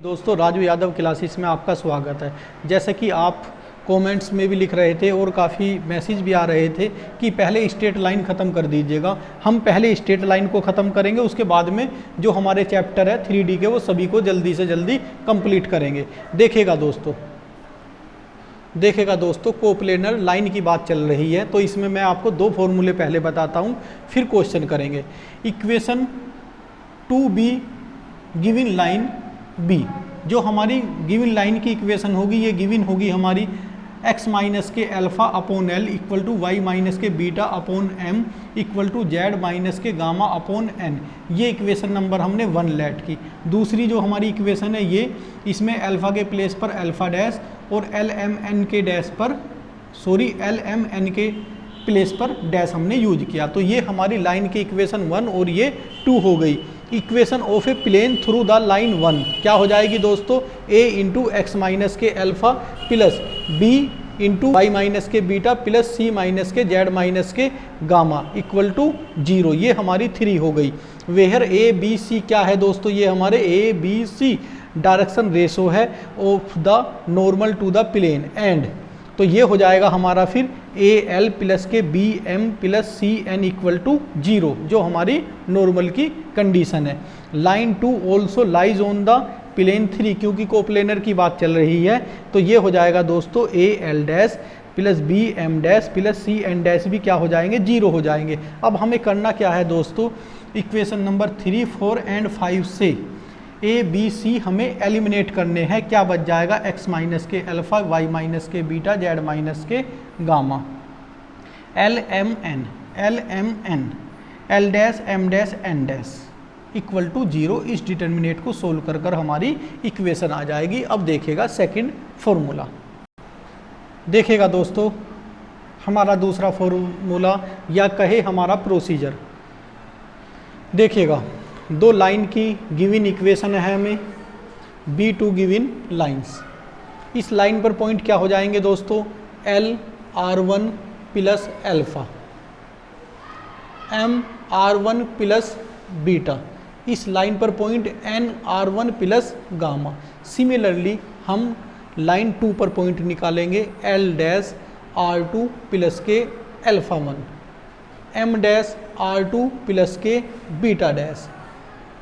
दोस्तों राजू यादव क्लासेस में आपका स्वागत है। जैसे कि आप कमेंट्स में भी लिख रहे थे और काफ़ी मैसेज भी आ रहे थे कि पहले स्ट्रेट लाइन ख़त्म कर दीजिएगा। हम पहले स्ट्रेट लाइन को ख़त्म करेंगे, उसके बाद में जो हमारे चैप्टर है 3D के वो सभी को जल्दी से जल्दी कंप्लीट करेंगे। देखिएगा दोस्तों कोप्लेनर लाइन की बात चल रही है, तो इसमें मैं आपको दो फॉर्मूले पहले बताता हूँ, फिर क्वेश्चन करेंगे। Equation 2b given line b, जो हमारी गिवन लाइन की इक्वेशन होगी, ये गिवन होगी हमारी x माइनस के alpha upon l equal to Y minus के beta upon m equal to z minus के गामा अपॉन n। ये इक्वेशन नंबर हमने 1 लेट की। दूसरी जो हमारी इक्वेशन है ये, इसमें अल्फ़ा के प्लेस पर अल्फ़ा डैश और lmn के प्लेस पर डैश हमने यूज किया। तो ये हमारी लाइन की इक्वेशन 1 और ये 2 हो गई। Equation of a plane through the line 1 क्या हो जाएगी दोस्तों, a इंटू एक्स माइनस के alpha plus b into Y minus के बीटा प्लस c माइनस के z माइनस के गामा इक्वल टू 0। ये हमारी 3 हो गई। वेयर a b c क्या है दोस्तों, ये हमारे a b c direction ratio है of the normal to the plane and, तो ये हो जाएगा हमारा फिर ए एल प्लस के B M plus C N equal to 0, जो हमारी नॉर्मल की कंडीशन है। Line 2 also lies on the plane 3, क्योंकि कोप्लेनर की बात चल रही है, तो ये हो जाएगा दोस्तों A L dash plus B M dash plus C N dash भी क्या हो जाएंगे, 0 हो जाएंगे। अब हमें करना क्या है दोस्तों, इक्वेशन नंबर 3, 4 एंड 5 से ए बी सी हमें एलिमिनेट करने हैं। क्या बच जाएगा, x माइनस के अल्फ़ा वाई माइनस के बीटा z माइनस के gamma, L M N L dash M dash N dash equal to 0। इस डिटर्मिनेट को सोल्व कर कर हमारी इक्वेशन आ जाएगी। अब देखिएगा सेकंड फॉर्मूला। देखिएगा दोस्तों हमारा दूसरा फॉर्मूला या कहे हमारा प्रोसीजर। देखिएगा दो लाइन की गिवन इक्वेशन है हमें, B2 गिवन लाइंस। इस लाइन पर पॉइंट क्या हो जाएंगे दोस्तों, L R1 plus alpha, M R1 plus beta. इस लाइन पर point N R1 plus gamma. Similarly हम लाइन 2 पर पॉइंट निकालेंगे, L डैश R2 प्लस के alpha 1, M dash R2 plus के beta dash,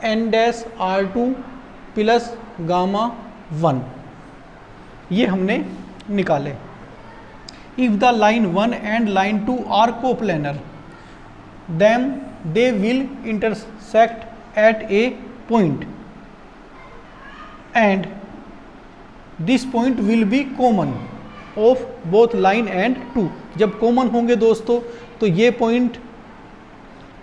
N dash R2 plus gamma 1, ये हमने निकाले। If the line 1 and line 2 are coplanar then they will intersect at A point and this point will be common of both line and 2। जब common होंगे दोस्तों तो ये point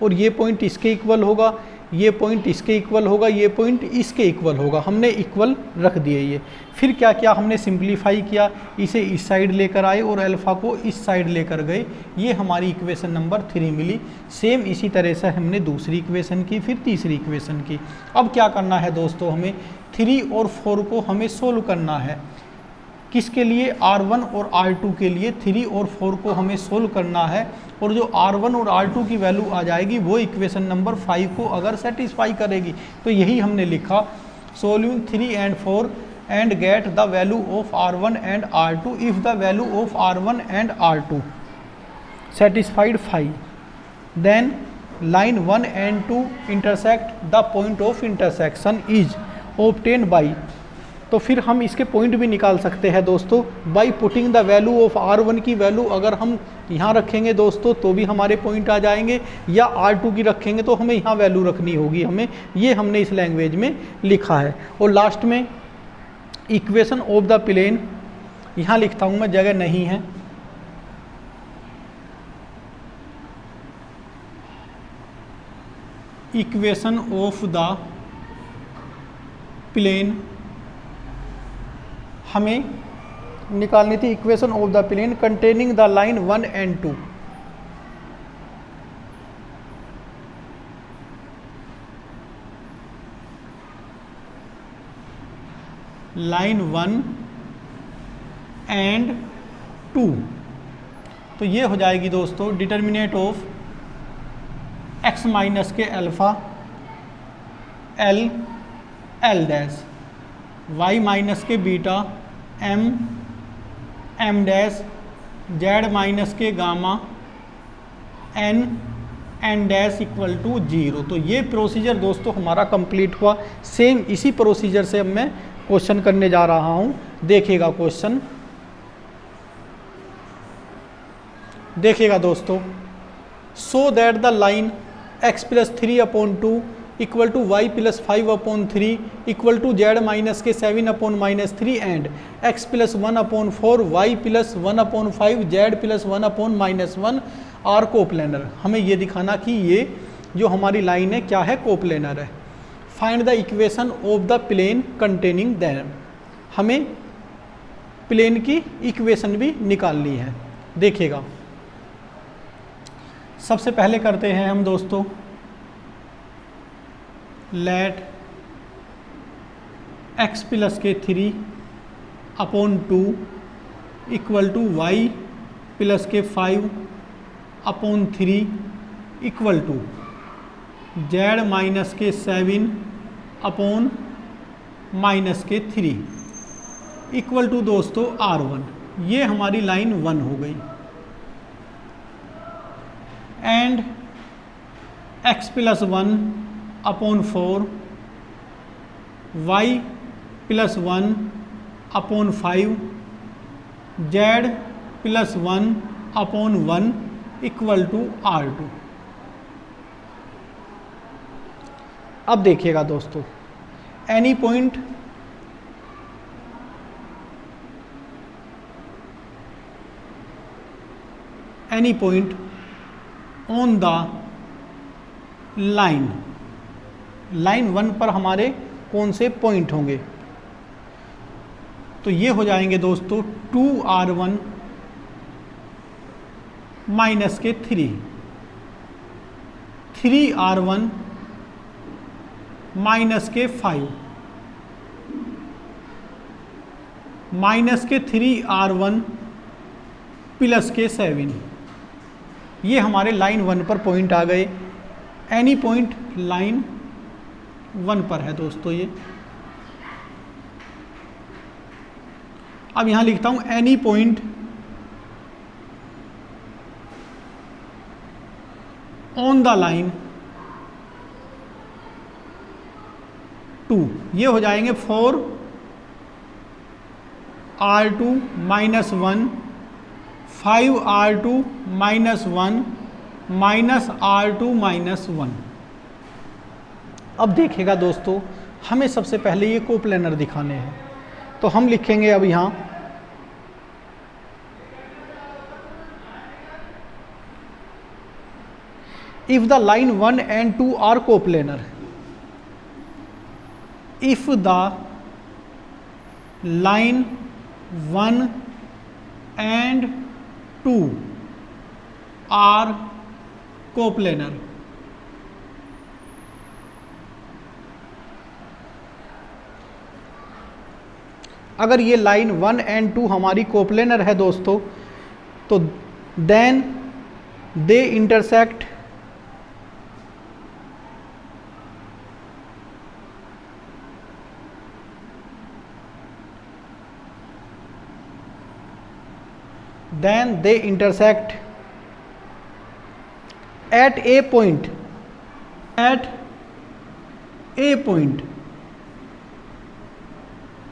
और ये पॉइंट इसके इक्वल होगा, ये पॉइंट इसके इक्वल होगा, ये पॉइंट इसके इक्वल होगा। हमने इक्वल रख दिए ये। फिर क्या किया हमने, सिंप्लीफाई किया, इसे इस साइड लेकर आए और अल्फ़ा को इस साइड लेकर गए। ये हमारी इक्वेशन नंबर 3 मिली। सेम इसी तरह से हमने दूसरी इक्वेशन की, फिर तीसरी इक्वेशन की। अब क्या करना है दोस्तों, हमें 3 और 4 को हमें सोल्व करना है। किसके लिए, R1 और R2 के लिए 3 और 4 को हमें सोल्व करना है। और जो R1 और R2 की वैल्यू आ जाएगी वो इक्वेशन नंबर 5 को अगर सेटिस्फाई करेगी, तो यही हमने लिखा, solving 3 and 4 and get the value of R1 and R2 if the value of R1 and R2 satisfied 5, then line 1 and 2 intersect the point of intersection is obtained by. तो फिर हम इसके पॉइंट भी निकाल सकते हैं दोस्तों, by putting the value of R1 की वैल्यू अगर हम यहाँ रखेंगे दोस्तों तो भी हमारे पॉइंट आ जाएंगे, या R2 की रखेंगे तो हमें यहाँ वैल्यू रखनी होगी हमें। ये हमने इस लैंग्वेज में लिखा है। और लास्ट में इक्वेशन ऑफ द प्लेन, यहाँ लिखता हूँ मैं, जगह नहीं है, इक्वेशन ऑफ द प्लेन हमें निकालनी थी। Equation of the plane containing the line 1 and 2। Line 1 and 2, तो ये हो जाएगी दोस्तों डिटर्मिनेट ऑफ x माइनस के alpha L L dash Y minus के beta M M dash Z minus के gamma N N dash equal to 0। तो ये प्रोसीजर दोस्तों हमारा कंप्लीट हुआ। सेम इसी प्रोसीजर से अब मैं क्वेश्चन करने जा रहा हूँ। देखिएगा क्वेश्चन, देखिएगा दोस्तों। So that the line x plus 3/2 equal to Y plus 5/3 equal to Z minus के 7/-3 and x plus 1/4 Y plus 1/5 Z plus 1/-1 are coplanar. हमें ये दिखाना कि ये जो हमारी लाइन है क्या है, कोप्लेनर है। Find the equation of the plane containing them. हमें प्लेन की इक्वेशन भी निकालनी है। देखिएगा, सबसे पहले करते हैं हम दोस्तों, लेट x प्लस के 3/2 इक्वल टू वाई प्लस के 5/3 इक्वल टू जेड माइनस के 7/-3 इक्वल टू दोस्तों R1। ये हमारी लाइन 1 हो गई। And x plus 1/4 Y plus 1/5 Z plus 1/1 equal to R2। अब देखिएगा दोस्तों, any point on the line 1 पर हमारे कौन से पॉइंट होंगे, तो ये हो जाएंगे दोस्तों 2R1 माइनस के 3R1 माइनस के 5 माइनस के 3R1 प्लस के 7। ये हमारे लाइन 1 पर पॉइंट आ गए। एनी पॉइंट लाइन 1 पर है दोस्तों ये। अब यहां लिखता हूं any point on the line 2। ये हो जाएंगे 4R2 minus 1 5R2 minus 1 minus R2 minus 1। अब देखिएगा दोस्तों, हमें सबसे पहले ये कोप्लेनर दिखाने हैं, तो हम लिखेंगे अब यहाँ if the line 1 and 2 are coplanar, if the line 1 and 2 are coplanar, अगर ये लाइन 1 and 2 हमारी कोप्लेनर है दोस्तों, तो then they intersect at a point,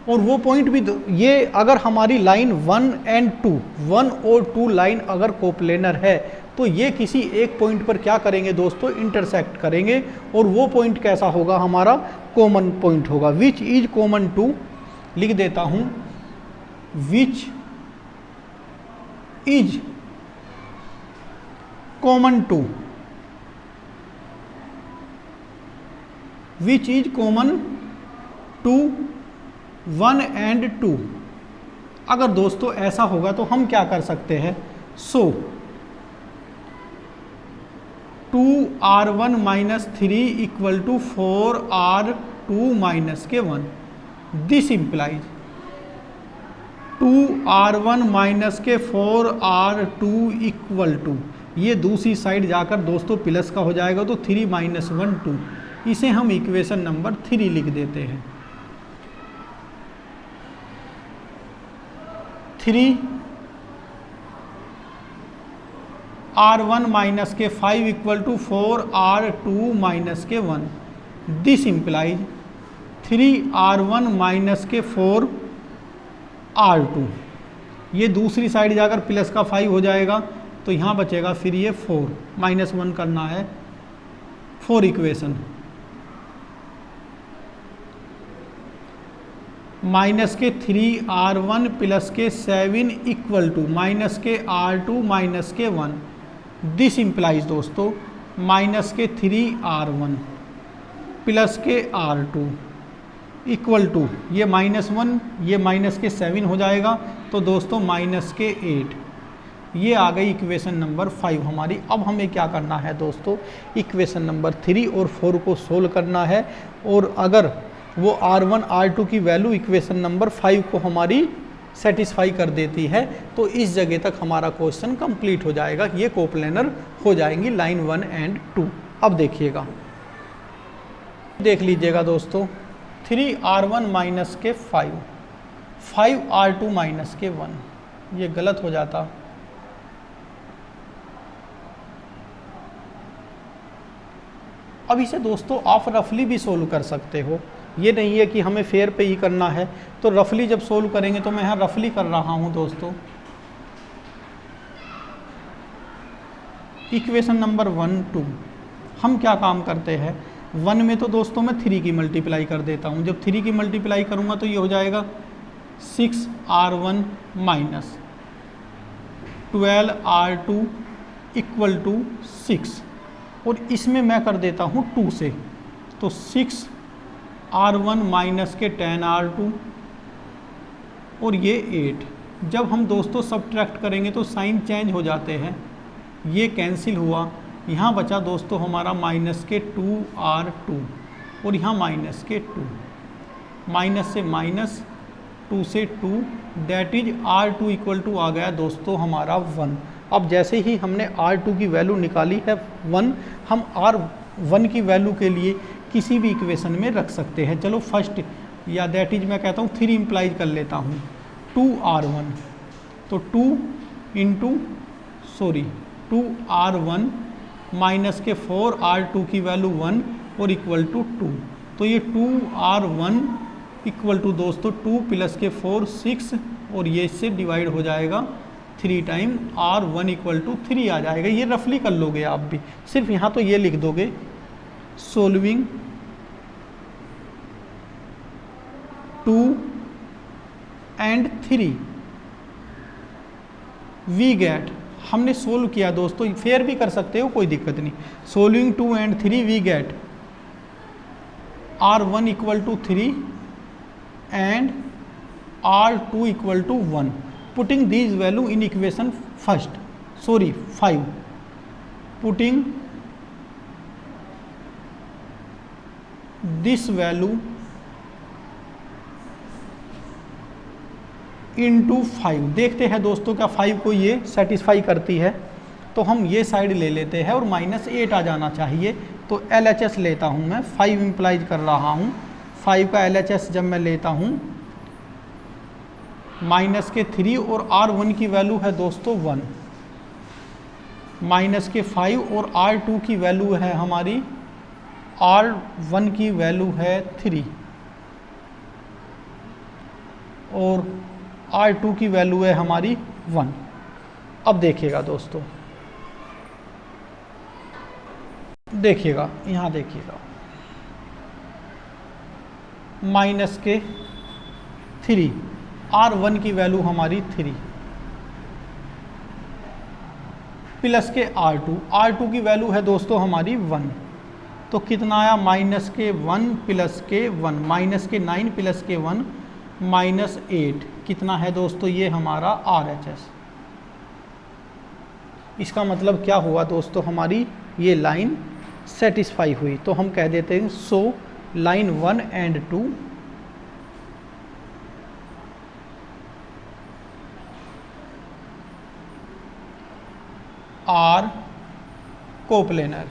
और वो पॉइंट भी ये अगर हमारी लाइन 1 and 2 1 और 2 लाइन अगर कोप्लेनर है, तो ये किसी एक पॉइंट पर क्या करेंगे दोस्तों, इंटरसेक्ट करेंगे। और वो पॉइंट कैसा होगा, हमारा कॉमन पॉइंट होगा। विच इज कॉमन टू, लिख देता हूं which is common to, which is common to 1 and 2। अगर दोस्तों ऐसा होगा तो हम क्या कर सकते हैं, so 2R1 minus 3 equal to 4R2 minus के 1। दिस इंप्लाइज 2R1 माइनस के 4R2 इक्वल टू, ये दूसरी साइड जाकर दोस्तों प्लस का हो जाएगा, तो 3 माइनस 1 2। इसे हम इक्वेशन नंबर 3 लिख देते हैं। 3R1 माइनस के 5 इक्वल टू 4R2 माइनस के 1। दिस इम्प्लाइज 3R1 माइनस के 4R2, ये दूसरी साइड जाकर प्लस का 5 हो जाएगा, तो यहाँ बचेगा फिर ये 4 माइनस 1 करना है 4 इक्वेशन। माइनस के 3R1 प्लस के 7 इक्वल टू माइनस के R2 माइनस के 1। दिस इम्प्लाइज दोस्तों माइनस के 3R1 प्लस के R2 इक्वल टू ये -1, ये माइनस के 7 हो जाएगा, तो दोस्तों माइनस के 8। ये आ गई इक्वेशन नंबर 5 हमारी। अब हमें क्या करना है दोस्तों, इक्वेशन नंबर 3 और 4 को सोल्व करना है, और अगर वो R1 R2 की वैल्यू इक्वेशन नंबर 5 को हमारी सेटिस्फाई कर देती है, तो इस जगह तक हमारा क्वेश्चन कंप्लीट हो जाएगा, ये कोप्लेनर हो जाएंगी लाइन 1 एंड 2। अब देखिएगा, देख लीजिएगा दोस्तों, 3R1 माइनस के 5, 5R2 माइनस के 1, ये गलत हो जाता। अब इसे दोस्तों आप रफली भी सोल्व कर सकते हो, ये नहीं है कि हमें फेयर पे ही करना है, तो रफली जब सोल्व करेंगे, तो मैं यहाँ रफली कर रहा हूँ दोस्तों। इक्वेशन नंबर 1 2 हम क्या काम करते हैं, 1 में तो दोस्तों मैं 3 की मल्टीप्लाई कर देता हूँ। जब 3 की मल्टीप्लाई करूँगा तो ये हो जाएगा 6R1 minus 12R2 equal to 6, और इसमें मैं कर देता हूँ 2 से, तो 6R1 माइनस के 10R2 और ये 8। जब हम दोस्तों सब्ट्रैक्ट करेंगे तो साइन चेंज हो जाते हैं, ये कैंसिल हुआ, यहाँ बचा दोस्तों हमारा माइनस के 2R2 और यहाँ माइनस के 2, माइनस से माइनस, 2 से 2, that is R2 equal to आ गया दोस्तों हमारा 1। अब जैसे ही हमने R2 की वैल्यू निकाली है 1, हम R1 की वैल्यू के लिए किसी भी इक्वेशन में रख सकते हैं। चलो फर्स्ट, या दैट इज मैं कहता हूँ 3 इम्प्लाइज कर लेता हूँ, 2R1, तो 2R1 माइनस के 4R2 की वैल्यू 1 और इक्वल टू 2, तो ये 2R1 इक्वल टू दोस्तों 2 प्लस के 4 6, और ये इससे डिवाइड हो जाएगा 3 टाइम, R1 इक्वल टू 3 आ जाएगा। ये रफली कर लोगे आप भी, सिर्फ यहाँ तो ये लिख दोगे, सोल्विंग 2 एंड 3 वी गेट, हमने सोल्व किया दोस्तों, फेयर भी कर सकते हो कोई दिक्कत नहीं। Solving 2 and 3 we get R1 equal to 3 and R2 equal to 1। Putting this value in equation 5, putting this value into 5। देखते हैं दोस्तों क्या 5 को ये सेटिस्फाई करती है, तो हम ये साइड ले लेते हैं और -8 आ जाना चाहिए, तो LHS लेता हूँ मैं, 5 इम्प्लाइज कर रहा हूँ, 5 का LHS जब मैं लेता हूँ माइनस के 3 और R1 की वैल्यू है दोस्तों 1, माइनस के 5 और R2 की वैल्यू है हमारी, R1 की वैल्यू है 3 और R2 की वैल्यू है हमारी 1। अब देखिएगा दोस्तों, देखिएगा यहाँ देखिएगा, माइनस के 3, R1 की वैल्यू हमारी 3 प्लस के R2 की वैल्यू है दोस्तों हमारी 1, तो कितना आया, माइनस के 1 प्लस के 1, माइनस के 9 प्लस के 1 -8, कितना है दोस्तों ये हमारा RHS। इसका मतलब क्या हुआ दोस्तों, हमारी ये लाइन सेटिस्फाई हुई, तो हम कह देते हैं so line 1 and 2 are coplanar.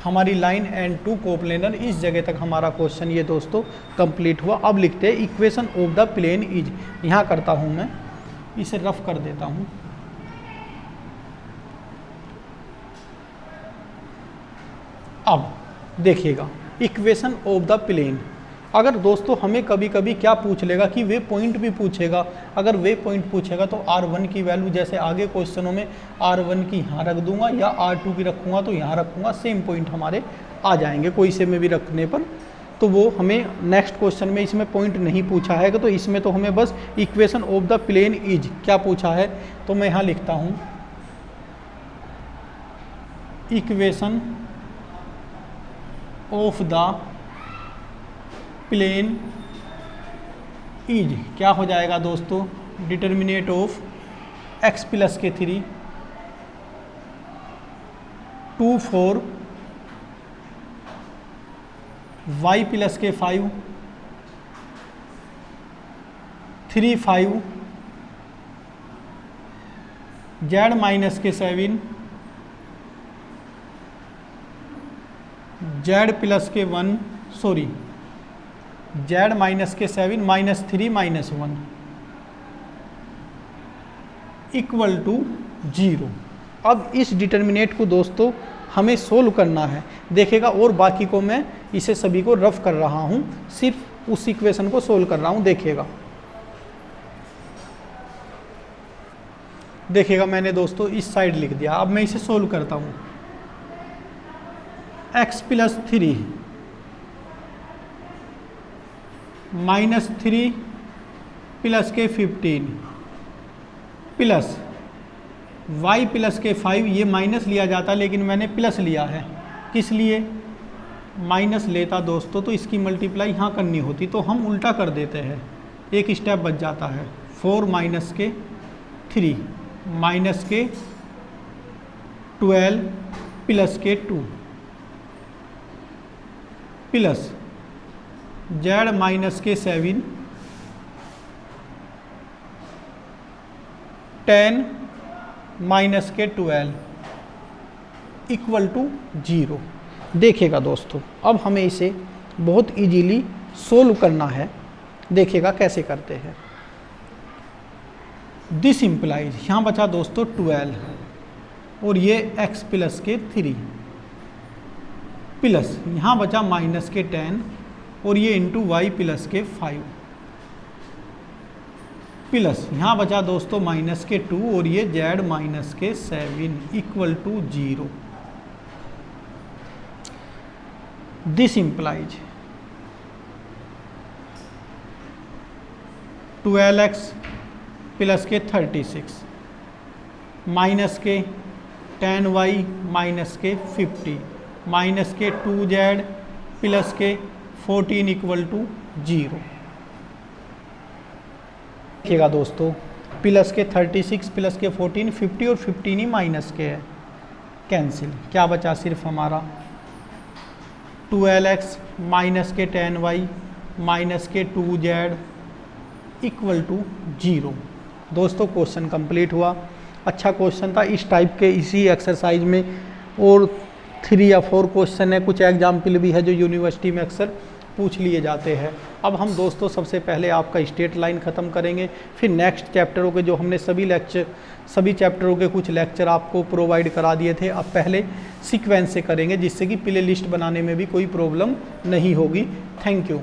हमारी लाइन एंड टू कोप्लेनर, इस जगह तक हमारा क्वेश्चन ये दोस्तों कंप्लीट हुआ। अब लिखते हैं equation of the plane is, यहाँ करता हूँ मैं, इसे रफ कर देता हूँ। अब देखिएगा इक्वेशन ऑफ द प्लेन, अगर दोस्तों हमें कभी कभी क्या पूछ लेगा कि वे पॉइंट भी पूछेगा, अगर वे पॉइंट पूछेगा तो R1 की वैल्यू जैसे आगे क्वेश्चनों में R1 की यहाँ रख दूंगा या R2 की रखूँगा तो यहाँ रखूँगा, सेम पॉइंट हमारे आ जाएंगे कोई से में भी रखने पर। तो वो हमें नेक्स्ट क्वेश्चन में इसमें पॉइंट नहीं पूछा है, तो इसमें तो हमें बस equation of the plane is क्या पूछा है, तो मैं यहाँ लिखता हूँ equation of the plane is क्या हो जाएगा दोस्तों, डिटर्मिनेट ऑफ x प्लस के 3 2 4 y प्लस के 5 3 5 z माइनस के 7 z प्लस के 1 सॉरी z माइनस के 7 -3 -1 इक्वल टू 0। अब इस डिटर्मिनेट को दोस्तों हमें सोल्व करना है, देखेगा, और बाकी को मैं इसे सभी को रफ कर रहा हूँ, सिर्फ उस इक्वेशन को सोल्व कर रहा हूँ। देखिएगा मैंने दोस्तों इस साइड लिख दिया। अब मैं इसे सोल्व करता हूँ। x प्लस 3 -3 प्लस के 15 प्लस y प्लस के 5, ये माइनस लिया जाता लेकिन मैंने प्लस लिया है, किस लिए माइनस लेता दोस्तों तो इसकी मल्टीप्लाई यहाँ करनी होती, तो हम उल्टा कर देते हैं, एक स्टेप बच जाता है। 4 माइनस के 3 माइनस के 12 प्लस के 2 प्लस z माइनस के 7 10 माइनस के 12 इक्वल टू 0। देखिएगा दोस्तों अब हमें इसे बहुत इजीली सोल्व करना है, देखिएगा कैसे करते हैं। दिस इम्प्लाइज, यहाँ बचा दोस्तों 12 और ये x प्लस के 3 प्लस यहाँ बचा माइनस के 10 और ये इंटू y प्लस के 5 प्लस यहाँ बचा दोस्तों माइनस के 2 और ये z माइनस के 7 equal to 0। This implies 12x plus के 36 माइनस के 10y माइनस के 50 माइनस के 2z प्लस के 14 इक्वल टू 0। देखिएगा दोस्तों प्लस के 36 प्लस के 14 50 और 15 ही माइनस के है, कैंसिल, क्या बचा सिर्फ हमारा 12x माइनस के 10y माइनस के 2z इक्वल टू 0। दोस्तों क्वेश्चन कंप्लीट हुआ, अच्छा क्वेश्चन था इस टाइप के, इसी एक्सरसाइज में और 3 या 4 क्वेश्चन है, कुछ एग्जाम्पल भी है जो यूनिवर्सिटी में अक्सर पूछ लिए जाते हैं। अब हम दोस्तों सबसे पहले आपका स्ट्रेट लाइन ख़त्म करेंगे, फिर नेक्स्ट चैप्टरों के जो हमने सभी चैप्टरों के कुछ लेक्चर आपको प्रोवाइड करा दिए थे, अब पहले सीक्वेंस से करेंगे जिससे कि प्ले लिस्ट बनाने में भी कोई प्रॉब्लम नहीं होगी। Thank you.